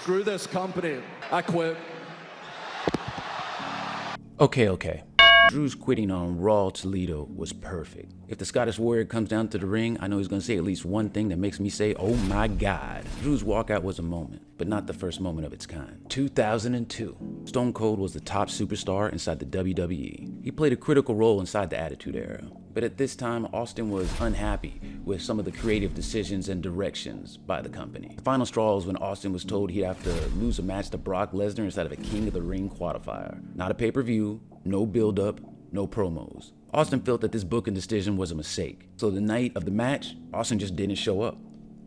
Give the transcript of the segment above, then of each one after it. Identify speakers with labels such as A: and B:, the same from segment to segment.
A: Screw this company. I quit.
B: Okay. Drew's quitting on Raw Toledo was perfect. If the Scottish Warrior comes down to the ring, I know he's gonna say at least one thing that makes me say, oh my God. Drew's walkout was a moment, but not the first moment of its kind. 2002. Stone Cold was the top superstar inside the WWE. He played a critical role inside the Attitude Era. But at this time, Austin was unhappy with some of the creative decisions and directions by the company. The final straw was when Austin was told he'd have to lose a match to Brock Lesnar instead of a King of the Ring qualifier. Not a pay-per-view, no build-up, no promos. Austin felt that this booking decision was a mistake. So the night of the match, Austin just didn't show up.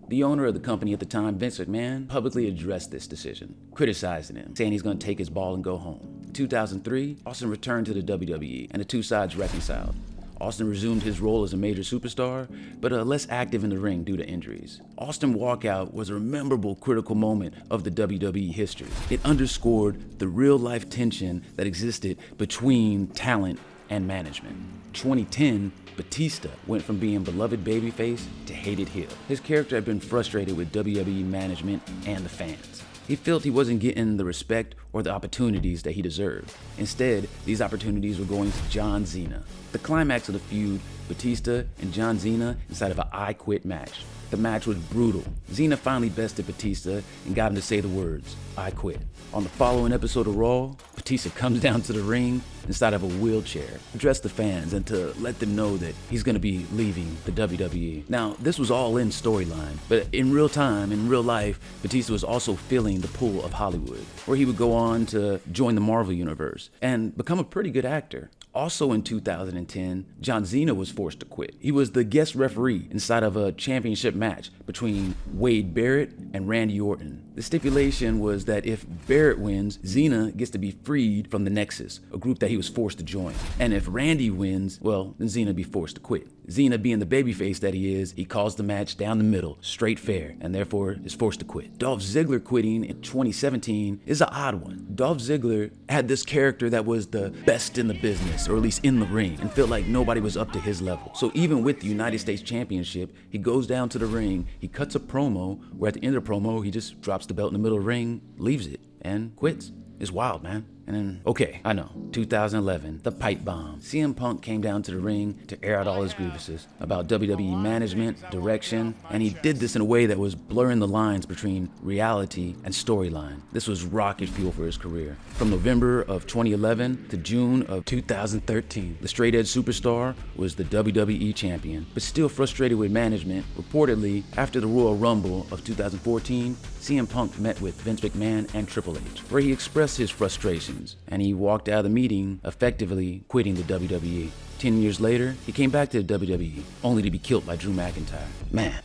B: The owner of the company at the time, Vince McMahon, publicly addressed this decision, criticizing him, saying he's going to take his ball and go home. In 2003, Austin returned to the WWE, and the two sides reconciled. Austin resumed his role as a major superstar, but less active in the ring due to injuries. Austin walkout was a memorable, critical moment of the WWE history. It underscored the real-life tension that existed between talent and management. 2010, Batista went from being beloved babyface to hated heel. His character had been frustrated with WWE management and the fans. He felt he wasn't getting the respect or the opportunities that he deserved. Instead, these opportunities were going to John Cena. The climax of the feud, Batista and John Cena inside of an I Quit match. The match was brutal. Cena finally bested Batista and got him to say the words, I quit. On the following episode of Raw, Batista comes down to the ring inside of a wheelchair to address the fans and to let them know that he's going to be leaving the WWE. Now, this was all in storyline, but in real time, in real life, Batista was also feeling the pull of Hollywood, where he would go on to join the Marvel Universe and become a pretty good actor. Also in 2010, John Cena was forced to quit. He was the guest referee inside of a championship match between Wade Barrett and Randy Orton. The stipulation was that if Barrett wins, Cena gets to be freed from the Nexus, a group that he was forced to join. And if Randy wins, well, then Cena be forced to quit. Cena, being the babyface that he is, he calls the match down the middle, straight fair, and therefore is forced to quit. Dolph Ziggler quitting in 2017 is an odd one. Dolph Ziggler had this character that was the best in the business, or at least in the ring, and felt like nobody was up to his level. So even with the United States Championship, he goes down to the ring, he cuts a promo, where at the end of the promo, he just drops the belt in the middle of the ring, leaves it, and quits. It's wild, man. And then, okay, I know, 2011, the pipe bomb. CM Punk came down to the ring to air out all his grievances about WWE management, direction, and he did this in a way that was blurring the lines between reality and storyline. This was rocket fuel for his career. From November of 2011 to June of 2013, the straight edge superstar was the WWE champion, but still frustrated with management. Reportedly, after the Royal Rumble of 2014, CM Punk met with Vince McMahon and Triple H, where he expressed his frustrations, and he walked out of the meeting effectively quitting the WWE. 10 years later, he came back to the WWE, only to be killed by Drew McIntyre. Man,